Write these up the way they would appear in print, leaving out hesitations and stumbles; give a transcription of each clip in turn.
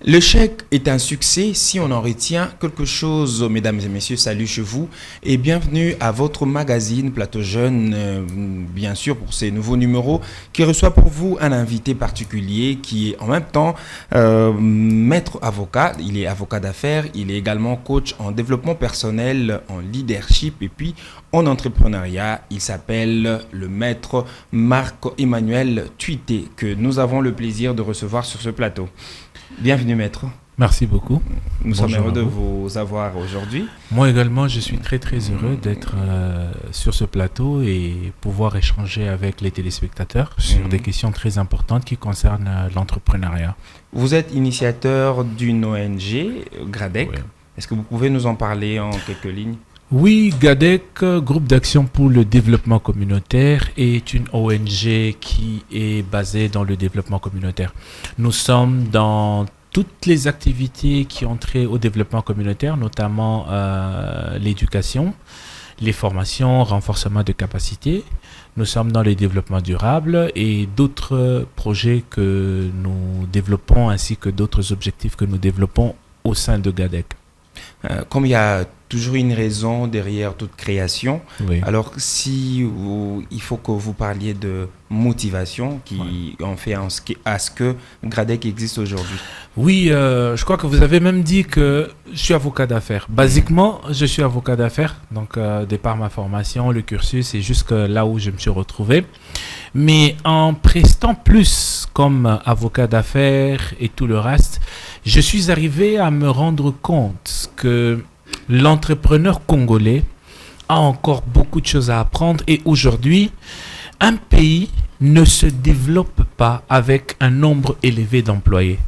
Le chèque est un succès si on en retient quelque chose, mesdames et messieurs, salut chez vous et bienvenue à votre magazine Plateau Jeune, bien sûr pour ces nouveaux numéros qui reçoit pour vous un invité particulier qui est en même temps maître avocat, il est avocat d'affaires, il est également coach en développement personnel, en leadership et puis en entrepreneuriat. Il s'appelle le maître Marc-Emmanuel Tuité que nous avons le plaisir de recevoir sur ce plateau. Bienvenue maître. Merci beaucoup. Nous sommes heureux de vous avoir aujourd'hui. Moi également, je suis très heureux d'être sur ce plateau et pouvoir échanger avec les téléspectateurs sur des questions très importantes qui concernent l'entrepreneuriat. Vous êtes initiateur d'une ONG, GRADEC. Oui. Est-ce que vous pouvez nous en parler en quelques lignes ? Oui, GADEC, Groupe d'action pour le développement communautaire, est une ONG qui est basée dans le développement communautaire. Nous sommes dans toutes les activités qui ont trait au développement communautaire, notamment l'éducation, les formations, renforcement de capacités. Nous sommes dans le développement durable et d'autres projets que nous développons ainsi que d'autres objectifs que nous développons au sein de GADEC. Comme il y a toujours une raison derrière toute création, oui. Alors il faut que vous parliez de motivation qui en fait à ce que GRADEC existe aujourd'hui. Oui, je crois que vous avez même dit que je suis avocat d'affaires. Basiquement, je suis avocat d'affaires, donc de par ma formation, le cursus et jusque là où je me suis retrouvé. Mais en prestant plus comme avocat d'affaires et tout le reste, je suis arrivé à me rendre compte que l'entrepreneur congolais a encore beaucoup de choses à apprendre et aujourd'hui, un pays ne se développe pas avec un nombre élevé d'employés.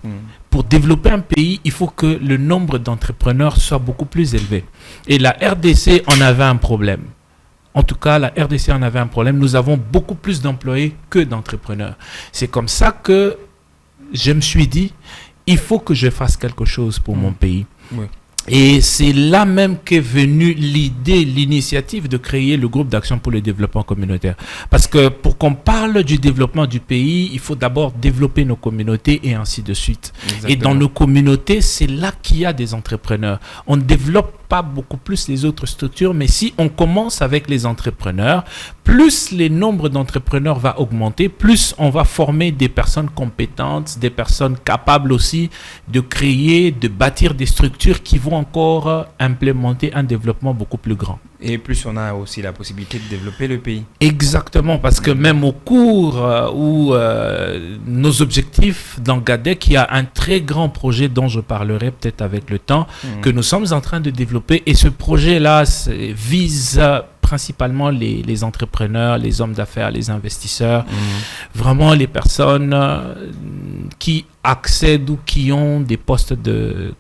Pour développer un pays, il faut que le nombre d'entrepreneurs soit beaucoup plus élevé. Et la RDC en avait un problème. En tout cas, la RDC en avait un problème. Nous avons beaucoup plus d'employés que d'entrepreneurs. C'est comme ça que je me suis dit, il faut que je fasse quelque chose pour mon pays. Oui. Et c'est là même qu'est venue l'idée, l'initiative de créer le groupe d'action pour le développement communautaire. Parce que pour qu'on parle du développement du pays, il faut d'abord développer nos communautés et ainsi de suite. Exactement. Et dans nos communautés, c'est là qu'il y a des entrepreneurs. On ne développe pas beaucoup plus les autres structures, mais si on commence avec les entrepreneurs, plus les nombres d'entrepreneurs va augmenter, plus on va former des personnes compétentes, des personnes capables aussi de créer, de bâtir des structures qui vont encore implémenter un développement beaucoup plus grand. Et plus on a aussi la possibilité de développer le pays. Exactement, parce que même au cours où nos objectifs dans GADEC, il y a un très grand projet dont je parlerai peut-être avec le temps, que nous sommes en train de développer. Et ce projet-là vise principalement les entrepreneurs, les hommes d'affaires, les investisseurs, vraiment les personnes qui accèdent ou qui ont des postes de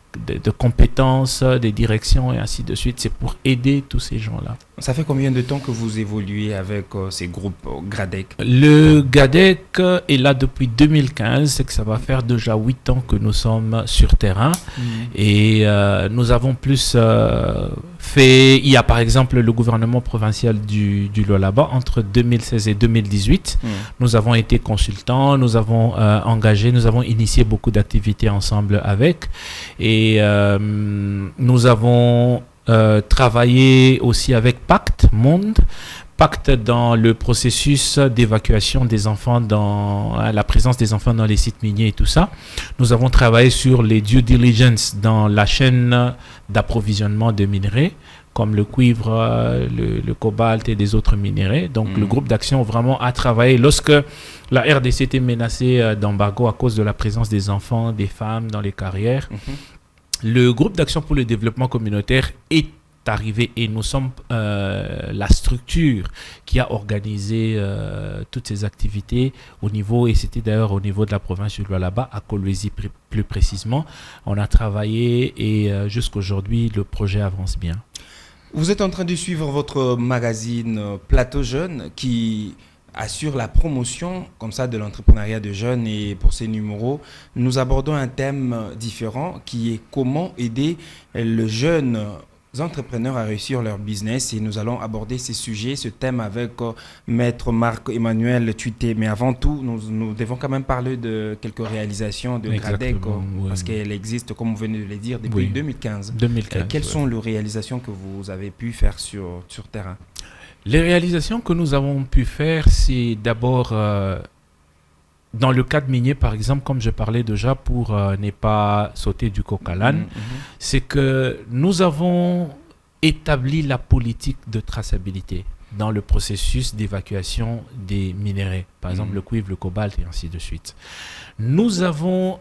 compétences, des directions et ainsi de suite. C'est pour aider tous ces gens-là. Ça fait combien de temps que vous évoluez avec ces groupes GRADEC ? Le GADEC est là depuis 2015, c'est que ça va faire déjà 8 ans que nous sommes sur terrain. Et nous avons plus fait... Il y a par exemple le gouvernement provincial du Lualaba entre 2016 et 2018. Nous avons été consultants, nous avons engagé, nous avons initié beaucoup d'activités ensemble avec. Et nous avons travaillé aussi avec Pacte Monde. Pacte dans le processus d'évacuation des enfants, dans la présence des enfants dans les sites miniers et tout ça. Nous avons travaillé sur les due diligence dans la chaîne d'approvisionnement de minerais, comme le cuivre, le cobalt et des autres minéraux. Donc le groupe d'action vraiment a travaillé lorsque la RDC était menacée d'embargo à cause de la présence des enfants, des femmes dans les carrières. Le groupe d'action pour le développement communautaire est arrivé et nous sommes la structure qui a organisé toutes ces activités au niveau, et c'était d'ailleurs au niveau de la province du Lualaba, à Kolwezi plus précisément. On a travaillé et jusqu'aujourd'hui le projet avance bien. Vous êtes en train de suivre votre magazine Plateau Jeune qui assure la promotion comme ça de l'entrepreneuriat de jeunes, et pour ces numéros, nous abordons un thème différent qui est comment aider le jeune entrepreneurs à réussir leur business et nous allons aborder ces sujets, ce thème avec Maître Marc-Emmanuel Tuité. Mais avant tout, nous devons quand même parler de quelques réalisations de Gradec parce qu'elle existe, comme vous venez de le dire, depuis 2015. Quelles sont les réalisations que vous avez pu faire sur terrain? Les réalisations que nous avons pu faire, c'est d'abord dans le cadre minier, par exemple, comme je parlais déjà, pour ne pas sauter du coq à l'âne, c'est que nous avons établi la politique de traçabilité dans le processus d'évacuation des minéraux, par exemple le cuivre, le cobalt et ainsi de suite. Nous avons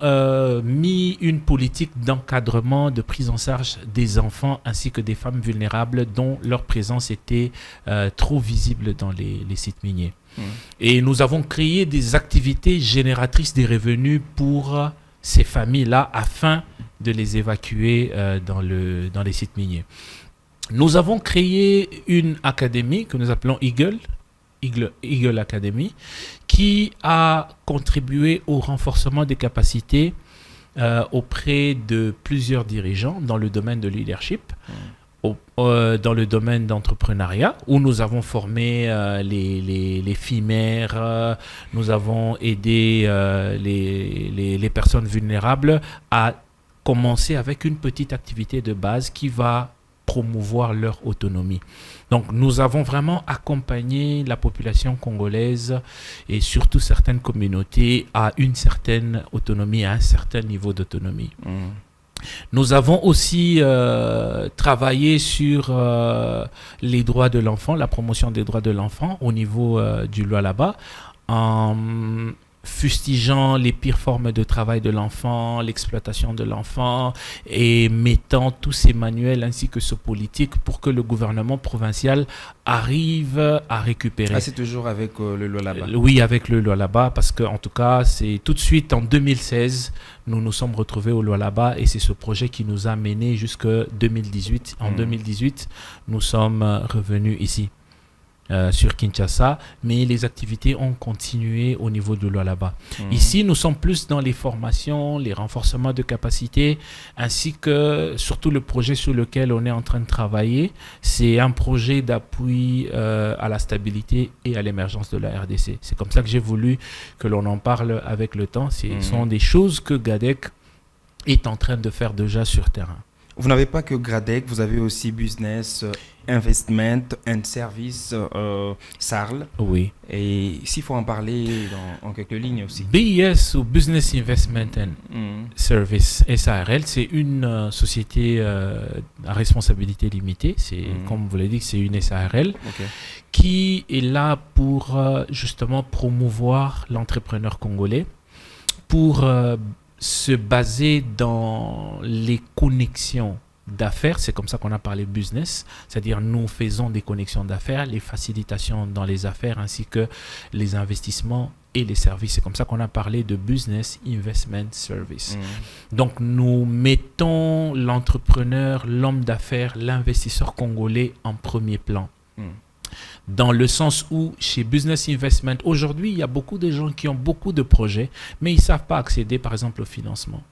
mis une politique d'encadrement, de prise en charge des enfants ainsi que des femmes vulnérables dont leur présence était trop visible dans les sites miniers. Et nous avons créé des activités génératrices des revenus pour ces familles-là afin de les évacuer dans les sites miniers. Nous avons créé une académie que nous appelons Eagle Academy, qui a contribué au renforcement des capacités auprès de plusieurs dirigeants dans le domaine de leadership, dans le domaine d'entrepreneuriat, où nous avons formé les filles mères, nous avons aidé les personnes vulnérables à commencer avec une petite activité de base qui va promouvoir leur autonomie. Donc nous avons vraiment accompagné la population congolaise et surtout certaines communautés à une certaine autonomie, à un certain niveau d'autonomie. Nous avons aussi travaillé sur les droits de l'enfant, la promotion des droits de l'enfant au niveau du Lualaba, en fustigeant les pires formes de travail de l'enfant, l'exploitation de l'enfant et mettant tous ces manuels ainsi que ce politique pour que le gouvernement provincial arrive à récupérer. Ah, c'est toujours avec le Lualaba? Oui, avec le Lualaba, parce qu'en tout cas, c'est tout de suite en 2016, nous nous sommes retrouvés au Lualaba et c'est ce projet qui nous a menés jusqu'en 2018. En 2018, nous sommes revenus ici. Sur Kinshasa, mais les activités ont continué au niveau de Lualaba. Ici, nous sommes plus dans les formations, les renforcements de capacités, ainsi que surtout le projet sur lequel on est en train de travailler. C'est un projet d'appui à la stabilité et à l'émergence de la RDC. C'est comme ça que j'ai voulu que l'on en parle avec le temps. Ce sont des choses que Gradec est en train de faire déjà sur terrain. Vous n'avez pas que Gradec, vous avez aussi Business, Investment and Service, SARL. Oui. Et s'il faut en parler en quelques lignes aussi. BIS ou Business Investment and Service, SARL, c'est une société à responsabilité limitée. C'est, comme vous l'avez dit, c'est une SARL qui est là pour justement promouvoir l'entrepreneur congolais, pour se baser dans les connexions d'affaires. C'est comme ça qu'on a parlé business, c'est-à-dire nous faisons des connexions d'affaires, les facilitations dans les affaires ainsi que les investissements et les services. C'est comme ça qu'on a parlé de Business Investment Service. Donc nous mettons l'entrepreneur, l'homme d'affaires, l'investisseur congolais en premier plan. Dans le sens où, chez Business Investment, aujourd'hui, il y a beaucoup de gens qui ont beaucoup de projets, mais ils ne savent pas accéder, par exemple, au financement.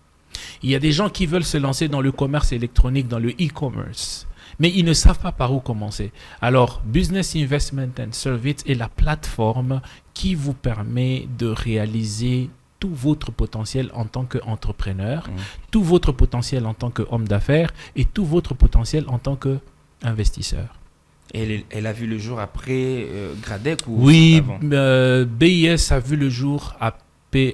Il y a des gens qui veulent se lancer dans le commerce électronique, dans le e-commerce, mais ils ne savent pas par où commencer. Alors, Business Investment and Service est la plateforme qui vous permet de réaliser tout votre potentiel en tant qu'entrepreneur, tout votre potentiel en tant qu'homme d'affaires et tout votre potentiel en tant qu'investisseur. Elle a vu le jour après Gradec ou oui, avant? BIS a vu le jour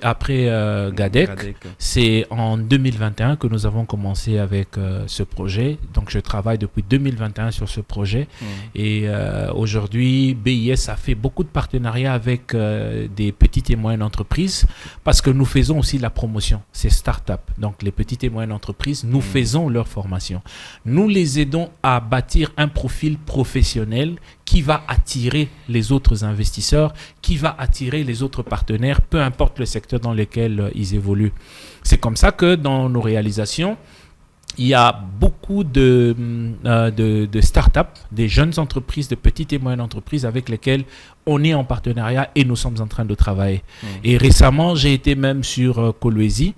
après Gradec. C'est en 2021 que nous avons commencé avec ce projet. Donc je travaille depuis 2021 sur ce projet. Et aujourd'hui, BIS a fait beaucoup de partenariats avec des petites et moyennes entreprises parce que nous faisons aussi la promotion. C'est start-up. Donc les petites et moyennes entreprises, nous faisons leur formation. Nous les aidons à bâtir un profil professionnel qui va attirer les autres investisseurs, qui va attirer les autres partenaires, peu importe le secteur dans lequel ils évoluent. C'est comme ça que dans nos réalisations, il y a beaucoup de start-up, des jeunes entreprises, de petites et moyennes entreprises avec lesquelles on est en partenariat et nous sommes en train de travailler. Et récemment, j'ai été même sur Kolwezi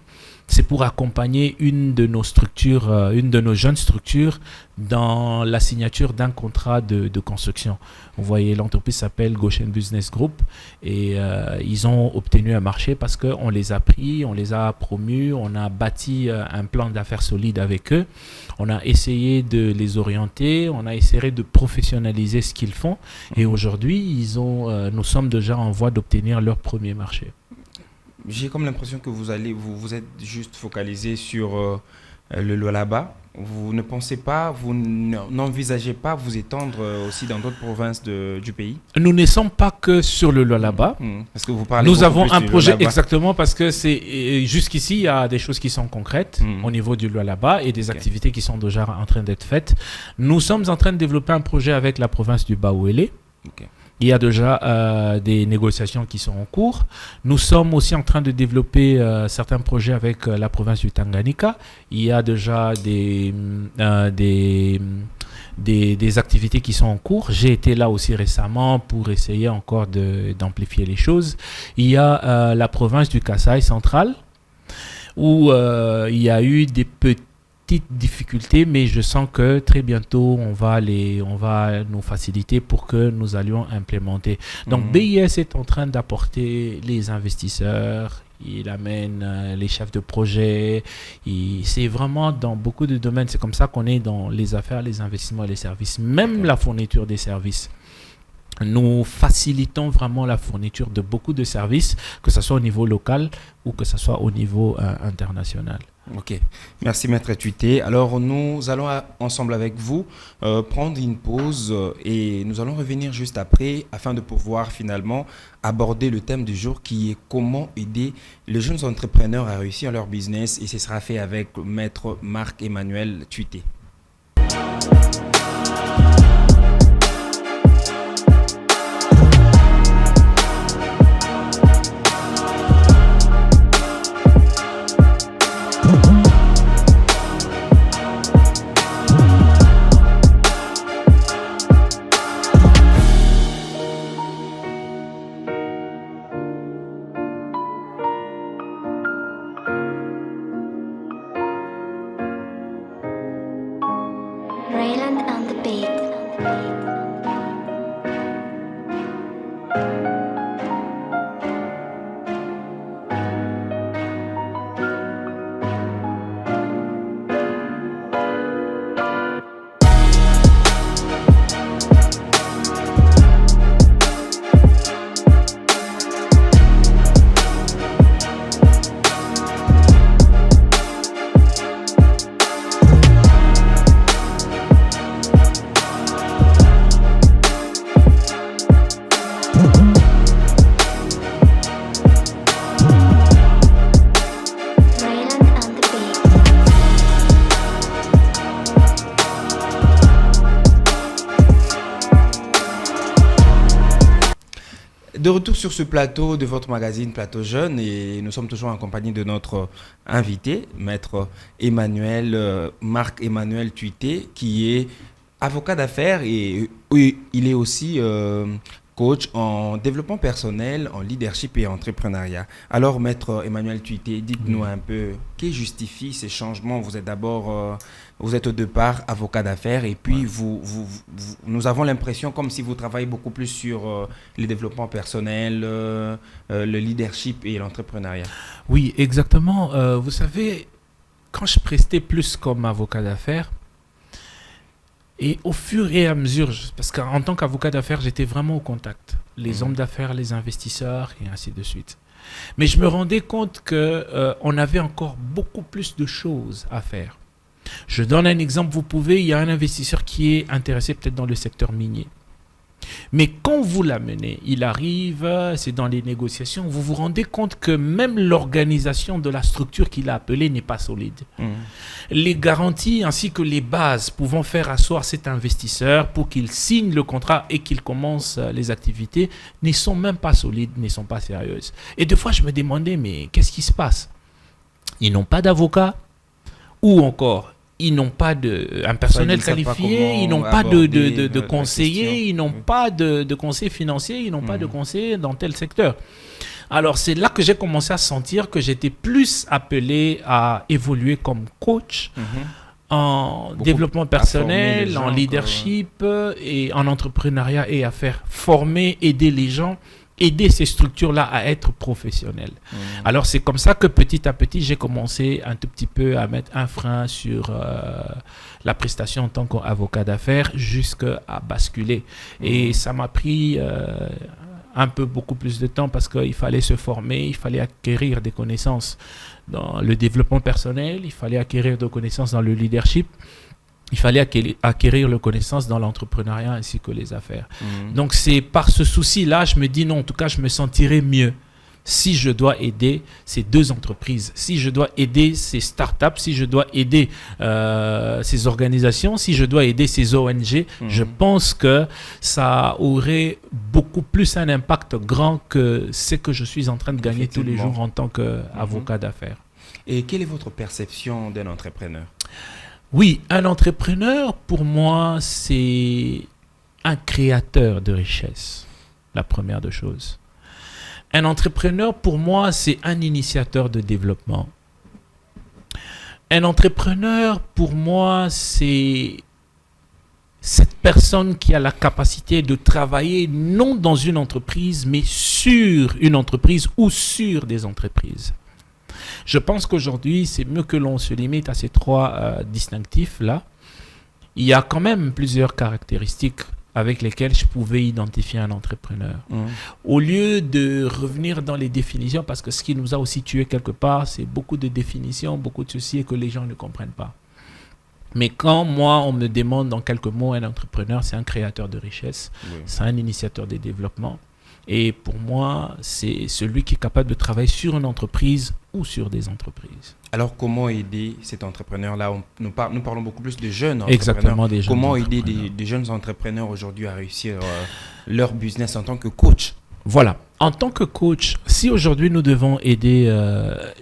c'est pour accompagner une de nos structures, une de nos jeunes structures dans la signature d'un contrat de construction. Vous voyez, l'entreprise s'appelle Goshen Business Group et ils ont obtenu un marché parce qu'on les a pris, on les a promus, on a bâti un plan d'affaires solide avec eux, on a essayé de les orienter, on a essayé de professionnaliser ce qu'ils font et aujourd'hui, nous sommes déjà en voie d'obtenir leur premier marché. J'ai comme l'impression que vous êtes juste focalisé sur le Lualaba. Vous ne pensez pas, vous n'envisagez pas vous étendre aussi dans d'autres provinces du pays? Nous ne sommes pas que sur le Lualaba. Parce que vous parlez Nous avons plus un du projet Lualaba. exactement parce que jusqu'ici, il y a des choses qui sont concrètes au niveau du Lualaba et des activités qui sont déjà en train d'être faites. Nous sommes en train de développer un projet avec la province du Bauélé. Il y a déjà des négociations qui sont en cours. Nous sommes aussi en train de développer certains projets avec la province du Tanganyika. Il y a déjà des activités qui sont en cours. J'ai été là aussi récemment pour essayer encore d'amplifier les choses. Il y a la province du Kasaï central où il y a eu des petites difficultés, mais je sens que très bientôt on va nous faciliter pour que nous allions implémenter. Donc BIS est en train d'apporter les investisseurs, il amène les chefs de projet, c'est vraiment dans beaucoup de domaines, c'est comme ça qu'on est dans les affaires, les investissements et les services, même la fourniture des services. Nous facilitons vraiment la fourniture de beaucoup de services, que ce soit au niveau local ou que ce soit au niveau international. Ok, merci Maître Tuité. Alors nous allons ensemble avec vous prendre une pause et nous allons revenir juste après afin de pouvoir finalement aborder le thème du jour qui est comment aider les jeunes entrepreneurs à réussir leur business et ce sera fait avec Maître Marc-Emmanuel Tuité. Rayland on the beat. De retour sur ce plateau de votre magazine Plateau Jeune et nous sommes toujours en compagnie de notre invité, Maître Marc-Emmanuel Tuité, qui est avocat d'affaires et il est aussi coach en développement personnel, en leadership et entrepreneuriat. Alors, Maître Emmanuel Tuité, dites-nous un peu, qui justifie ces changements? Vous êtes d'abord, vous êtes au départ avocat d'affaires et puis nous avons l'impression comme si vous travaillez beaucoup plus sur le développement personnel, le leadership et l'entrepreneuriat. Oui, exactement. Vous savez, quand je prestais plus comme avocat d'affaires, et au fur et à mesure, parce qu'en tant qu'avocat d'affaires, j'étais vraiment au contact. Les hommes d'affaires, les investisseurs, et ainsi de suite. Mais je me rendais compte qu'on avait encore beaucoup plus de choses à faire. Je donne un exemple. Il y a un investisseur qui est intéressé peut-être dans le secteur minier. Mais quand vous l'amenez, il arrive, c'est dans les négociations, vous vous rendez compte que même l'organisation de la structure qu'il a appelée n'est pas solide. Les garanties ainsi que les bases pouvant faire asseoir cet investisseur pour qu'il signe le contrat et qu'il commence les activités ne sont même pas solides, ne sont pas sérieuses. Et des fois, je me demandais, mais qu'est-ce qui se passe? Ils n'ont pas d'avocat ou encore ils n'ont pas un personnel qualifié, ils n'ont pas de conseillers, ils n'ont pas de conseillers financiers, ils n'ont pas de conseillers dans tel secteur. Alors, c'est là que j'ai commencé à sentir que j'étais plus appelé à évoluer comme coach en développement personnel, en leadership et en entrepreneuriat et à faire former, aider les gens, aider ces structures-là à être professionnelles. Alors, c'est comme ça que petit à petit, j'ai commencé un tout petit peu à mettre un frein sur la prestation en tant qu'avocat d'affaires jusqu'à basculer. Et ça m'a pris un peu beaucoup plus de temps parce qu'il fallait se former, il fallait acquérir des connaissances dans le développement personnel, il fallait acquérir des connaissances dans le leadership, il fallait acquérir les connaissances dans l'entrepreneuriat ainsi que les affaires. Donc c'est par ce souci-là, je me dis non, en tout cas, je me sentirais mieux si je dois aider ces deux entreprises, si je dois aider ces startups, si je dois aider ces organisations, si je dois aider ces ONG, je pense que ça aurait beaucoup plus un impact grand que ce que je suis en train de gagner tous les jours en tant qu'avocat d'affaires. Et quelle est votre perception d'un entrepreneur? Oui, un entrepreneur, pour moi, c'est un créateur de richesse, la première des choses. Un entrepreneur, pour moi, c'est un initiateur de développement. Un entrepreneur, pour moi, c'est cette personne qui a la capacité de travailler non dans une entreprise, mais sur une entreprise ou sur des entreprises. Je pense qu'aujourd'hui, c'est mieux que l'on se limite à ces trois distinctifs-là. Il y a quand même plusieurs caractéristiques avec lesquelles je pouvais identifier un entrepreneur. Au lieu de revenir dans les définitions, parce que ce qui nous a aussi tué quelque part, c'est beaucoup de définitions, beaucoup de ceci et que les gens ne comprennent pas. Mais quand moi, on me demande en quelques mots, un entrepreneur, c'est un créateur de richesse, c'est un initiateur de développement. Et pour moi, c'est celui qui est capable de travailler sur une entreprise ou sur des entreprises. Alors, comment aider cet entrepreneur-là? Nous parlons beaucoup plus de jeunes entrepreneurs. Exactement, des jeunes Comment aider des jeunes entrepreneurs aujourd'hui à réussir leur business en tant que coach? Voilà. En tant que coach, si aujourd'hui nous devons aider,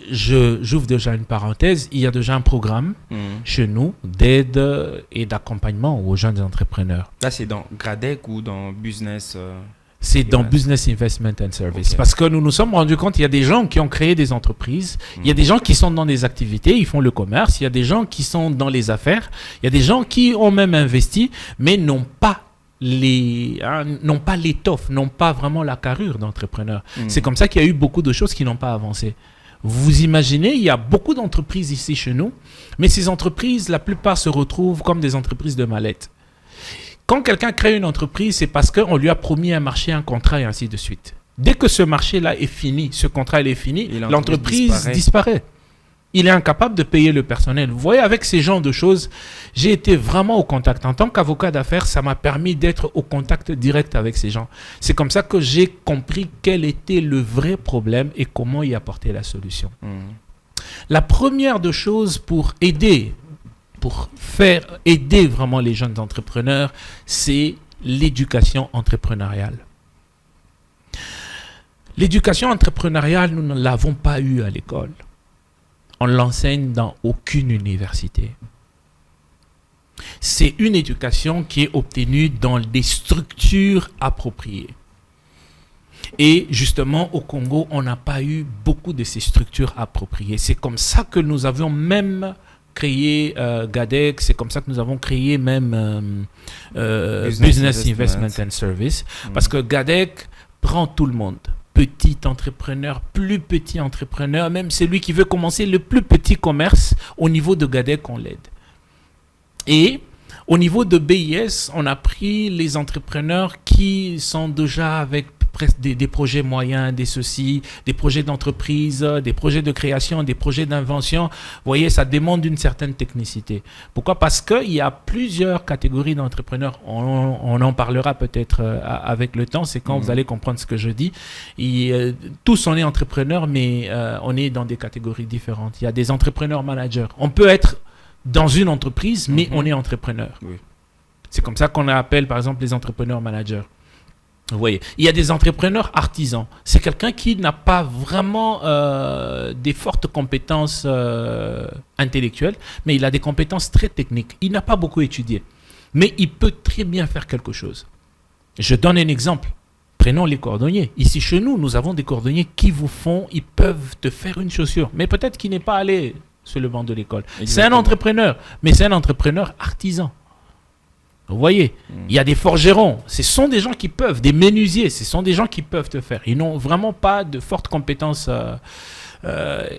j'ouvre déjà une parenthèse, il y a déjà un programme chez nous d'aide et d'accompagnement aux jeunes entrepreneurs. Là, c'est dans GRADEC ou dans Business C'est dans Business Investment and Service. Parce que nous nous sommes rendus compte qu'il y a des gens qui ont créé des entreprises, il y a des gens qui sont dans des activités, ils font le commerce, il y a des gens qui sont dans les affaires, il y a des gens qui ont même investi, mais n'ont pas l'étoffe, n'ont pas vraiment la carrure d'entrepreneur. C'est comme ça qu'il y a eu beaucoup de choses qui n'ont pas avancé. Vous imaginez, il y a beaucoup d'entreprises ici chez nous, mais ces entreprises, la plupart se retrouvent comme des entreprises de mallettes. Quand quelqu'un crée une entreprise, c'est parce qu'on lui a promis un marché, un contrat et ainsi de suite. Dès que ce marché-là est fini, ce contrat est fini, l'entreprise disparaît. Il est incapable de payer le personnel. Vous voyez, avec ces genres de choses, j'ai été vraiment au contact. En tant qu'avocat d'affaires, ça m'a permis d'être au contact direct avec ces gens. C'est comme ça que j'ai compris quel était le vrai problème et comment y apporter la solution. La première des choses pour aider vraiment les jeunes entrepreneurs, c'est l'éducation entrepreneuriale. L'éducation entrepreneuriale, nous ne l'avons pas eue à l'école. On l'enseigne dans aucune université. C'est une éducation qui est obtenue dans des structures appropriées. Et justement, au Congo, on n'a pas eu beaucoup de ces structures appropriées. C'est comme ça que nous avions même créé GADEC, c'est comme ça que nous avons créé même Business Investment and Service, parce que GADEC prend tout le monde. Petit entrepreneur, plus petit entrepreneur, même celui qui veut commencer le plus petit commerce, au niveau de GADEC, on l'aide. Et au niveau de BIS, on a pris les entrepreneurs qui sont déjà avec presque des projets moyens, des projets d'entreprise, des projets de création, des projets d'invention. Vous voyez, ça demande une certaine technicité. Pourquoi? Parce qu'il y a plusieurs catégories d'entrepreneurs. On en parlera peut-être avec le temps. C'est quand vous allez comprendre ce que je dis. Tous, on est entrepreneurs, mais on est dans des catégories différentes. Il y a des entrepreneurs managers. On peut être dans une entreprise, mais on est entrepreneur. Oui. C'est comme ça qu'on appelle, par exemple, les entrepreneurs managers. Vous voyez, il y a des entrepreneurs artisans. C'est quelqu'un qui n'a pas vraiment des fortes compétences intellectuelles, mais il a des compétences très techniques. Il n'a pas beaucoup étudié, mais il peut très bien faire quelque chose. Je donne un exemple Prenons les cordonniers. Ici, chez nous, nous avons des cordonniers qui ils peuvent te faire une chaussure. Mais peut-être qu'il n'est pas allé sur le banc de l'école. C'est un entrepreneur, mais c'est un entrepreneur artisan. Vous voyez, il y a des forgerons. Ce sont des gens qui peuvent, des menuisiers, ce sont des gens qui peuvent te faire. Ils n'ont vraiment pas de fortes compétences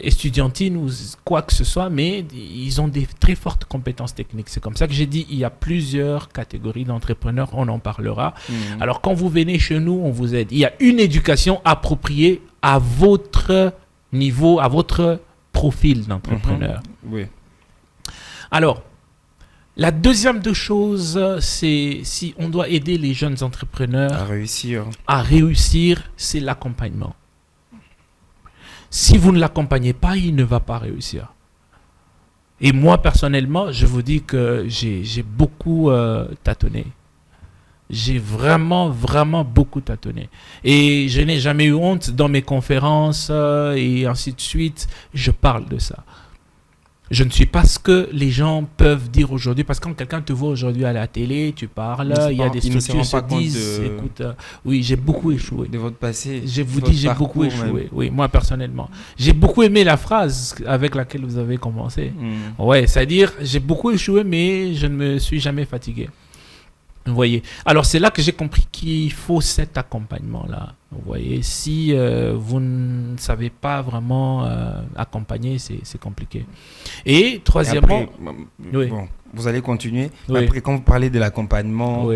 estudiantines ou quoi que ce soit, mais ils ont des très fortes compétences techniques. C'est comme ça que j'ai dit, il y a plusieurs catégories d'entrepreneurs, on en parlera. Alors quand vous venez chez nous, on vous aide. Il y a une éducation appropriée à votre niveau, à votre profil d'entrepreneur. Oui. Alors, la deuxième des choses, c'est si on doit aider les jeunes entrepreneurs à réussir, c'est l'accompagnement. Si vous ne l'accompagnez pas, il ne va pas réussir. Et moi, personnellement, je vous dis que j'ai beaucoup tâtonné. J'ai vraiment beaucoup tâtonné. Et je n'ai jamais eu honte dans mes conférences et ainsi de suite. Je parle de ça. Je ne suis pas ce que les gens peuvent dire aujourd'hui, parce que quand quelqu'un te voit aujourd'hui à la télé, tu parles, il y a des structures qui se disent, écoute, oui, j'ai beaucoup échoué. De votre passé. Je vous dis, j'ai beaucoup échoué. Oui, moi personnellement. J'ai beaucoup aimé la phrase avec laquelle vous avez commencé. Ouais, c'est-à-dire, j'ai beaucoup échoué, mais je ne me suis jamais fatigué. Vous voyez. Alors, c'est là que j'ai compris qu'il faut cet accompagnement-là. Vous voyez, si vous ne savez pas vraiment accompagner, c'est compliqué. Et troisièmement... Après, bon, vous allez continuer. Oui. Après, quand vous parlez de l'accompagnement,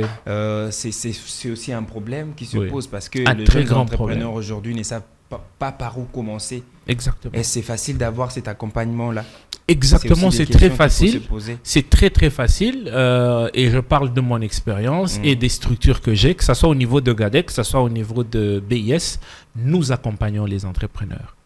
c'est aussi un problème qui se pose parce que les jeunes entrepreneurs aujourd'hui ne savent pas par où commencer. Exactement. Et c'est facile d'avoir cet accompagnement-là. Exactement, c'est très facile. C'est très facile. Et je parle de mon expérience et des structures que j'ai, que ce soit au niveau de GADEC, que ce soit au niveau de BIS. Nous accompagnons les entrepreneurs.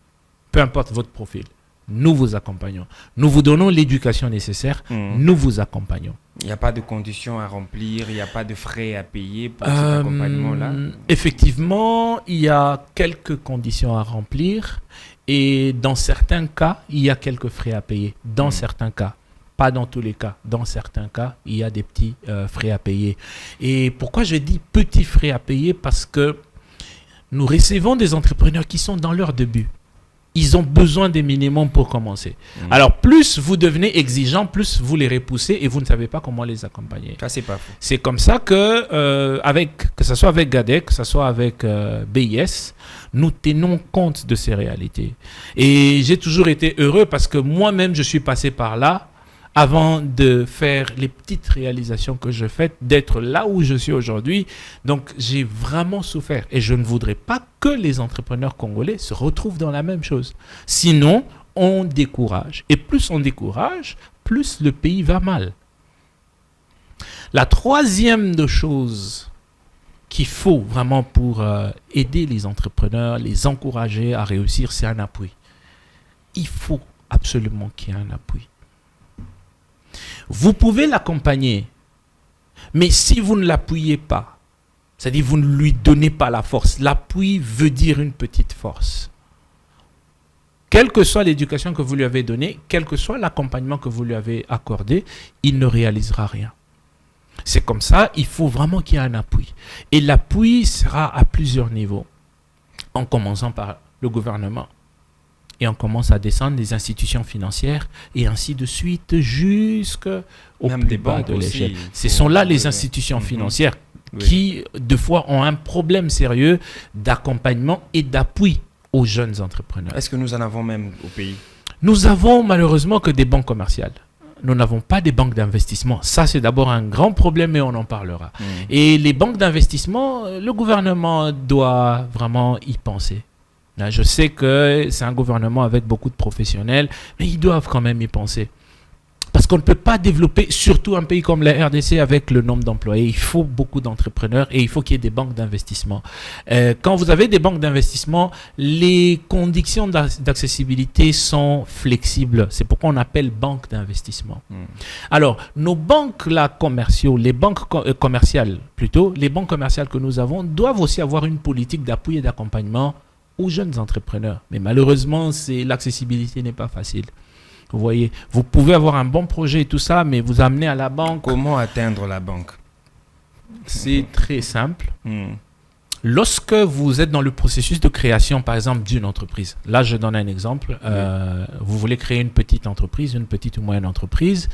Peu importe votre profil, nous vous accompagnons. Nous vous donnons l'éducation nécessaire. Nous vous accompagnons. Il n'y a pas de conditions à remplir, il n'y a pas de frais à payer pour cet accompagnement-là. Effectivement, il y a quelques conditions à remplir. Et dans certains cas, il y a quelques frais à payer. Dans certains cas, pas dans tous les cas. Dans certains cas, il y a des petits frais à payer. Et pourquoi je dis petits frais à payer? Parce que nous recevons des entrepreneurs qui sont dans leur début. Ils ont besoin des minimums pour commencer. Alors, plus vous devenez exigeant, plus vous les repoussez et vous ne savez pas comment les accompagner. Ça, c'est pas faux. C'est comme ça que, que ce soit avec GADEC, que ce soit avec BIS, nous tenons compte de ces réalités. Et j'ai toujours été heureux parce que moi-même, je suis passé par là avant de faire les petites réalisations que je fais, d'être là où je suis aujourd'hui. Donc, j'ai vraiment souffert. Et je ne voudrais pas que les entrepreneurs congolais se retrouvent dans la même chose. Sinon, on décourage. Et plus on décourage, plus le pays va mal. La troisième des choses qu'il faut vraiment pour aider les entrepreneurs, les encourager à réussir, c'est un appui. Il faut absolument qu'il y ait un appui. Vous pouvez l'accompagner, mais si vous ne l'appuyez pas, c'est-à-dire vous ne lui donnez pas la force, l'appui veut dire une petite force. Quelle que soit l'éducation que vous lui avez donnée, quel que soit l'accompagnement que vous lui avez accordé, il ne réalisera rien. C'est comme ça, il faut vraiment qu'il y ait un appui. Et l'appui sera à plusieurs niveaux, en commençant par le gouvernement. Et on commence à descendre des institutions financières et ainsi de suite jusqu'au plus bas de l'échelle. Ce sont là les institutions financières qui, de fois, ont un problème sérieux d'accompagnement et d'appui aux jeunes entrepreneurs. Est-ce que nous en avons même au pays? Nous avons malheureusement que des banques commerciales. Nous n'avons pas des banques d'investissement. Ça, c'est d'abord un grand problème et on en parlera. Et les banques d'investissement, le gouvernement doit vraiment y penser. Là, je sais que c'est un gouvernement avec beaucoup de professionnels, mais ils doivent quand même y penser. Parce qu'on ne peut pas développer, surtout un pays comme la RDC avec le nombre d'employés. Il faut beaucoup d'entrepreneurs et il faut qu'il y ait des banques d'investissement. Quand vous avez des banques d'investissement, les conditions d'accessibilité sont flexibles. C'est pourquoi on appelle banque d'investissement. Alors, nos banques là, commerciaux, les banques commerciales plutôt, les banques commerciales que nous avons doivent aussi avoir une politique d'appui et d'accompagnement aux jeunes entrepreneurs. Mais malheureusement, l'accessibilité n'est pas facile. Vous voyez, vous pouvez avoir un bon projet et tout ça, mais vous amenez à la banque. Comment atteindre la banque? C'est très simple. lorsque vous êtes dans le processus de création, par exemple, d'une entreprise, là je donne un exemple, vous voulez créer une petite entreprise, une petite ou moyenne entreprise,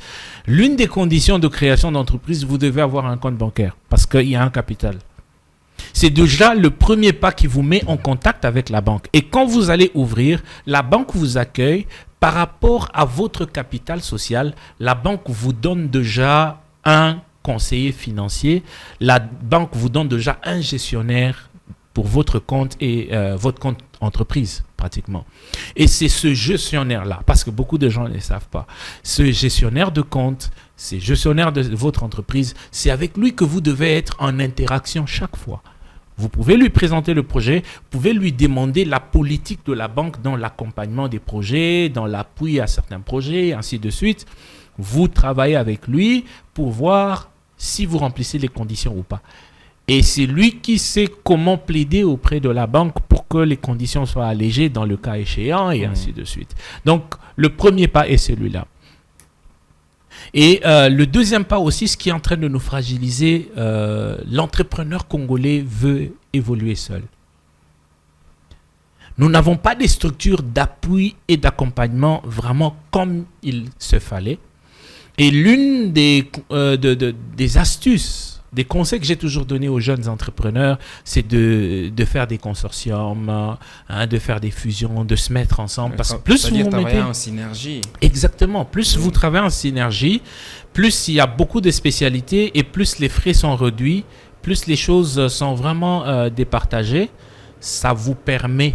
l'une des conditions de création d'entreprise, vous devez avoir un compte bancaire parce qu'il y a un capital. C'est déjà le premier pas qui vous met en contact avec la banque. Et quand vous allez ouvrir, la banque vous accueille par rapport à votre capital social. La banque vous donne déjà un conseiller financier. La banque vous donne déjà un gestionnaire pour votre compte et votre compte entreprise pratiquement. Et c'est ce gestionnaire-là, parce que beaucoup de gens ne le savent pas, ce gestionnaire de compte, ce gestionnaire de votre entreprise, c'est avec lui que vous devez être en interaction chaque fois. Vous pouvez lui présenter le projet, vous pouvez lui demander la politique de la banque dans l'accompagnement des projets, dans l'appui à certains projets, ainsi de suite. Vous travaillez avec lui pour voir si vous remplissez les conditions ou pas. Et c'est lui qui sait comment plaider auprès de la banque pour que les conditions soient allégées dans le cas échéant et ainsi de suite. Donc, le premier pas est celui-là. Et le deuxième pas aussi, ce qui est en train de nous fragiliser, l'entrepreneur congolais veut évoluer seul. Nous n'avons pas des structures d'appui et d'accompagnement vraiment comme il se fallait. Et l'une des astuces, des conseils que j'ai toujours donnés aux jeunes entrepreneurs, c'est de faire des consortiums, de faire des fusions, de se mettre ensemble. Parce que plus vous travaillez en synergie. Exactement. Plus vous travaillez en synergie, plus il y a beaucoup de spécialités et plus les frais sont réduits, plus les choses sont vraiment départagées. Ça vous permet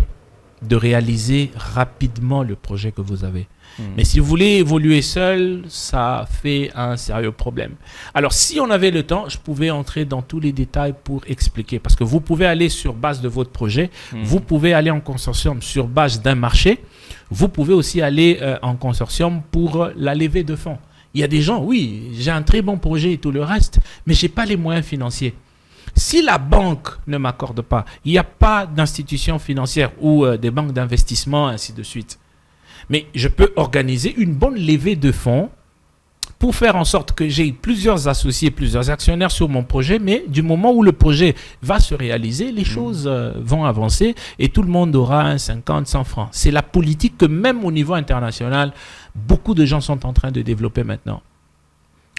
de réaliser rapidement le projet que vous avez. Mais si vous voulez évoluer seul, ça fait un sérieux problème. Alors, si on avait le temps, je pouvais entrer dans tous les détails pour expliquer. Parce que vous pouvez aller sur base de votre projet, vous pouvez aller en consortium sur base d'un marché, vous pouvez aussi aller en consortium pour la levée de fonds. Il y a des gens, oui, j'ai un très bon projet et tout le reste, mais je n'ai pas les moyens financiers. Si la banque ne m'accorde pas, il n'y a pas d'institution financière ou des banques d'investissement, ainsi de suite. Mais je peux organiser une bonne levée de fonds pour faire en sorte que j'ai plusieurs associés, plusieurs actionnaires sur mon projet, mais du moment où le projet va se réaliser, les choses vont avancer et tout le monde aura un 50, 100 francs. C'est la politique que même au niveau international, beaucoup de gens sont en train de développer maintenant.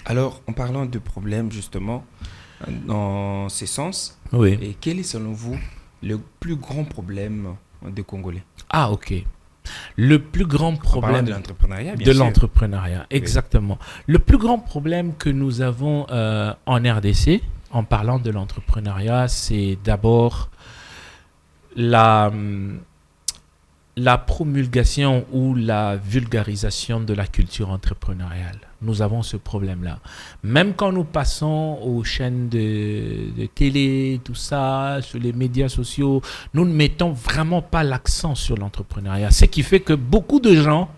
Alors, en parlant de problèmes justement, dans ces sens, Oui. et quel est selon vous le plus grand problème des Congolais? Ah, ok. Le plus grand problème de l'entrepreneuriat, bien de sûr. l'entrepreneuriat, exactement. Le plus grand problème que nous avons en RDC, en parlant de l'entrepreneuriat, c'est d'abord la promulgation ou la vulgarisation de la culture entrepreneuriale. Nous avons ce problème-là. Même quand nous passons aux chaînes de télé, tout ça, sur les médias sociaux, nous ne mettons vraiment pas l'accent sur l'entrepreneuriat. Ce qui fait que beaucoup de gens,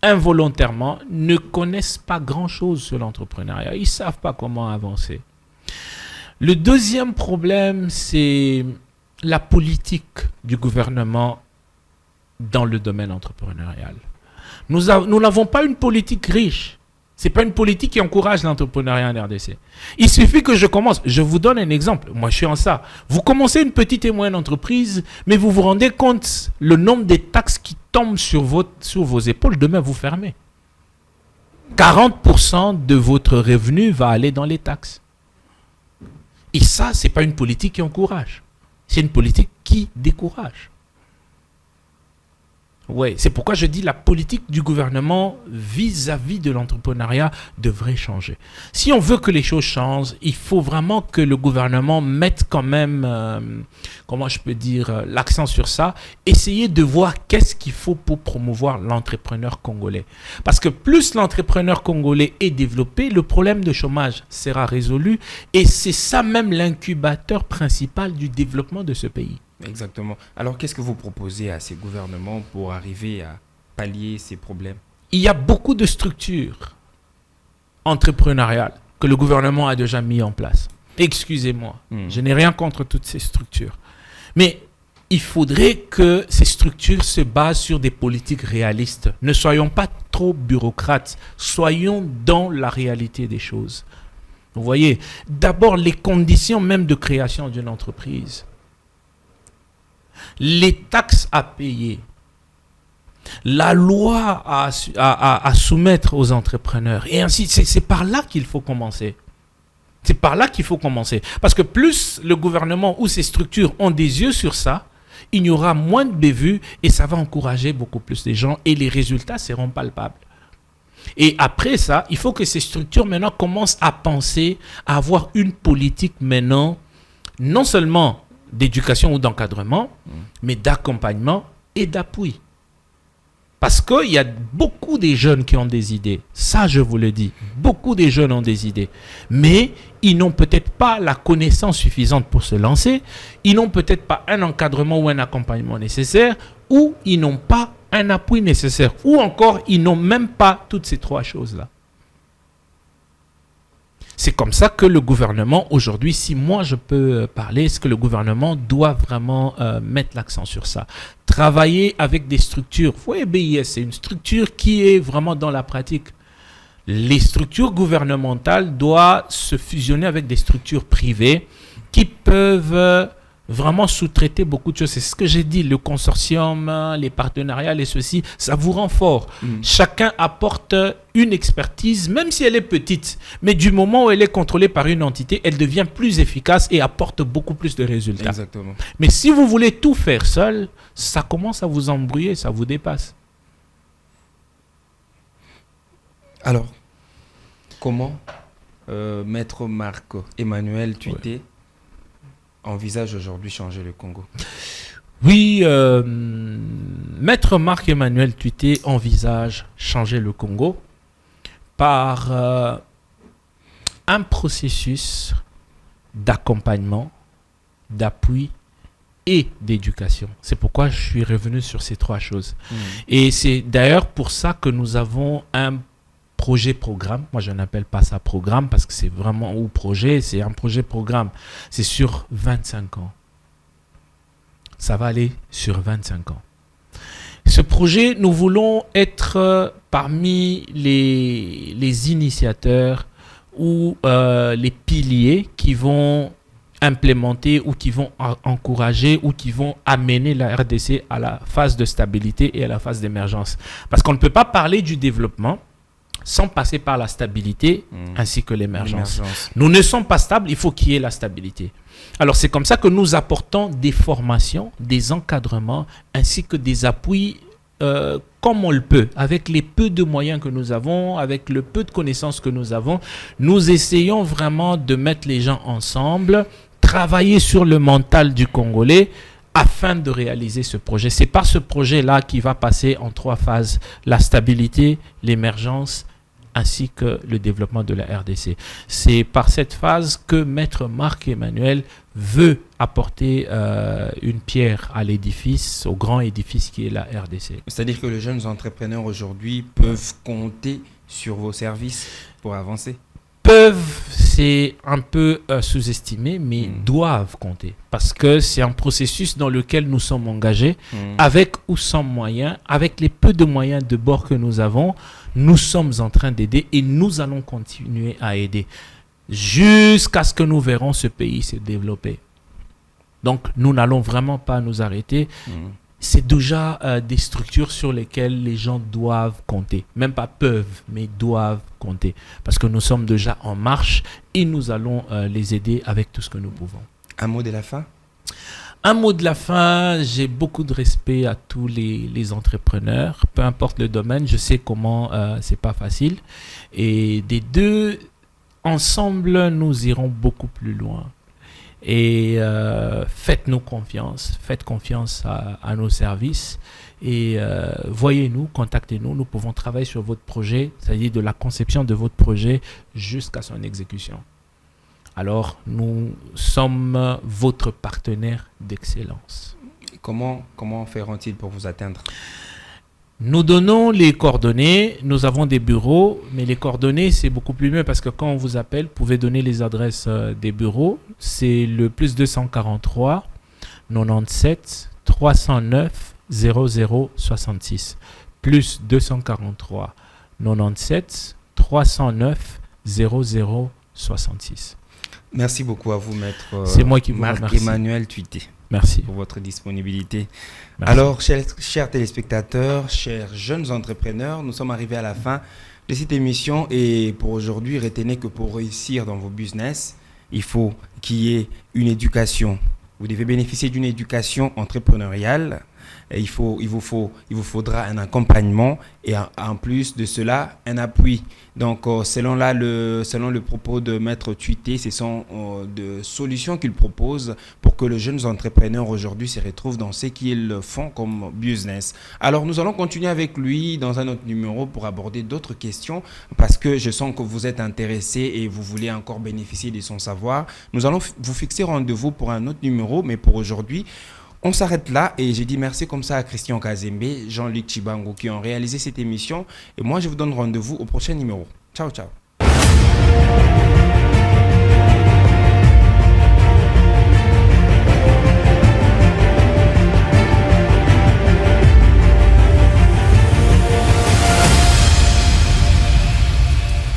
involontairement, ne connaissent pas grand-chose sur l'entrepreneuriat. Ils ne savent pas comment avancer. Le deuxième problème, c'est la politique du gouvernement dans le domaine entrepreneurial. Nous n'avons pas une politique riche. Ce n'est pas une politique qui encourage l'entrepreneuriat en RDC. Il suffit que je commence. Je vous donne un exemple. Moi, je suis en ça. Vous commencez une petite et moyenne entreprise, mais vous vous rendez compte le nombre de taxes qui tombent sur vos épaules. Demain, vous fermez. 40% de votre revenu va aller dans les taxes. Et ça, ce n'est pas une politique qui encourage. C'est une politique qui décourage. Oui, c'est pourquoi je dis la politique du gouvernement vis-à-vis de l'entrepreneuriat devrait changer. Si on veut que les choses changent, il faut vraiment que le gouvernement mette quand même, comment je peux dire, l'accent sur ça. Essayer de voir qu'est-ce qu'il faut pour promouvoir l'entrepreneur congolais. Parce que plus l'entrepreneur congolais est développé, le problème de chômage sera résolu. Et c'est ça même l'incubateur principal du développement de ce pays. Exactement. Alors, qu'est-ce que vous proposez à ces gouvernements pour arriver à pallier ces problèmes? Il y a beaucoup de structures entrepreneuriales que le gouvernement a déjà mis en place. Excusez-moi, je n'ai rien contre toutes ces structures. Mais il faudrait que ces structures se basent sur des politiques réalistes. Ne soyons pas trop bureaucrates, soyons dans la réalité des choses. Vous voyez, d'abord les conditions même de création d'une entreprise. les taxes à payer, la loi à soumettre aux entrepreneurs, et ainsi, c'est par là qu'il faut commencer. C'est par là qu'il faut commencer. Parce que plus le gouvernement ou ses structures ont des yeux sur ça, il y aura moins de bévues et ça va encourager beaucoup plus les gens et les résultats seront palpables. Et après ça, il faut que ces structures maintenant commencent à penser, à avoir une politique maintenant, non seulement d'éducation ou d'encadrement, mais d'accompagnement et d'appui. Parce qu'il y a beaucoup de jeunes qui ont des idées. Ça, je vous le dis. Beaucoup de jeunes ont des idées. Mais ils n'ont peut-être pas la connaissance suffisante pour se lancer. Ils n'ont peut-être pas un encadrement ou un accompagnement nécessaire. Ou ils n'ont pas un appui nécessaire. Ou encore, ils n'ont même pas toutes ces trois choses-là. C'est comme ça que le gouvernement, aujourd'hui, si moi je peux parler, est-ce que le gouvernement doit vraiment mettre l'accent sur ça? Travailler avec des structures. Vous voyez, BIS, c'est une structure qui est vraiment dans la pratique. Les structures gouvernementales doivent se fusionner avec des structures privées qui peuvent vraiment sous-traiter beaucoup de choses. C'est ce que j'ai dit, le consortium, les partenariats, les ceci, ça vous rend fort. Chacun apporte une expertise, même si elle est petite, mais du moment où elle est contrôlée par une entité, elle devient plus efficace et apporte beaucoup plus de résultats. Exactement. Mais si vous voulez tout faire seul, ça commence à vous embrouiller, ça vous dépasse. Alors, comment Maître Marc Emmanuel Tuité envisage aujourd'hui changer le Congo? Oui, Maître Marc Emmanuel Tuité envisage changer le Congo par un processus d'accompagnement, d'appui et d'éducation. C'est pourquoi je suis revenu sur ces trois choses. Et c'est d'ailleurs pour ça que nous avons un projet-programme. Moi, je n'appelle pas ça programme parce que c'est vraiment, ou projet, c'est un projet-programme. C'est sur 25 ans. Ça va aller sur 25 ans. Ce projet, nous voulons être parmi les initiateurs ou les piliers qui vont implémenter ou qui vont encourager ou qui vont amener la RDC à la phase de stabilité et à la phase d'émergence. Parce qu'on ne peut pas parler du développement sans passer par la stabilité ainsi que l'émergence. Nous ne sommes pas stables, il faut qu'il y ait la stabilité. Alors c'est comme ça que nous apportons des formations, des encadrements ainsi que des appuis comme on le peut, avec les peu de moyens que nous avons, avec le peu de connaissances que nous avons. Nous essayons vraiment de mettre les gens ensemble, travailler sur le mental du Congolais afin de réaliser ce projet. C'est par ce projet-là qui va passer en trois phases: la stabilité, l'émergence, ainsi que le développement de la RDC. C'est par cette phase que Maître Marc Emmanuel veut apporter une pierre à l'édifice, au grand édifice qui est la RDC. C'est-à-dire que les jeunes entrepreneurs aujourd'hui peuvent compter sur vos services pour avancer? Peuvent, c'est un peu sous-estimé, mais doivent compter. Parce que c'est un processus dans lequel nous sommes engagés, avec ou sans moyens, avec les peu de moyens de bord que nous avons, nous sommes en train d'aider et nous allons continuer à aider jusqu'à ce que nous verrons ce pays se développer. Donc, nous n'allons vraiment pas nous arrêter. C'est déjà des structures sur lesquelles les gens doivent compter. Même pas peuvent, mais doivent compter. Parce que nous sommes déjà en marche et nous allons les aider avec tout ce que nous pouvons. Un mot de la fin? Un mot de la fin, j'ai beaucoup de respect à tous les entrepreneurs. Peu importe le domaine, je sais comment c'est pas facile. Et des deux, ensemble, nous irons beaucoup plus loin. Et faites-nous confiance, faites confiance à nos services et voyez-nous, contactez-nous, nous pouvons travailler sur votre projet, c'est-à-dire de la conception de votre projet jusqu'à son exécution. Alors, nous sommes votre partenaire d'excellence. Comment feront-ils pour vous atteindre? Nous donnons les coordonnées, nous avons des bureaux, mais les coordonnées, c'est beaucoup plus mieux parce que quand on vous appelle, vous pouvez donner les adresses des bureaux. C'est le +243 97 309 0066. +243 97 309 0066. Merci beaucoup à vous, maître C'est moi qui vous Marc remercie. Emmanuel Tuité, Merci. pour votre disponibilité. Merci. Alors, chers téléspectateurs, chers jeunes entrepreneurs, nous sommes arrivés à la fin de cette émission et pour aujourd'hui, retenez que pour réussir dans vos business, il faut qu'il y ait une éducation. Vous devez bénéficier d'une éducation entrepreneuriale. Et il vous faudra un accompagnement et en plus de cela, un appui. Donc, selon le propos de Maître Tuité, ce sont de solutions qu'il propose pour que les jeunes entrepreneurs aujourd'hui se retrouvent dans ce qu'ils font comme business. Alors, nous allons continuer avec lui dans un autre numéro pour aborder d'autres questions parce que je sens que vous êtes intéressé et vous voulez encore bénéficier de son savoir. Nous allons vous fixer rendez-vous pour un autre numéro, mais pour aujourd'hui, on s'arrête là et j'ai dit merci comme ça à Christian Kazembe, Jean-Luc Chibango qui ont réalisé cette émission. Et moi, je vous donne rendez-vous au prochain numéro. Ciao, ciao.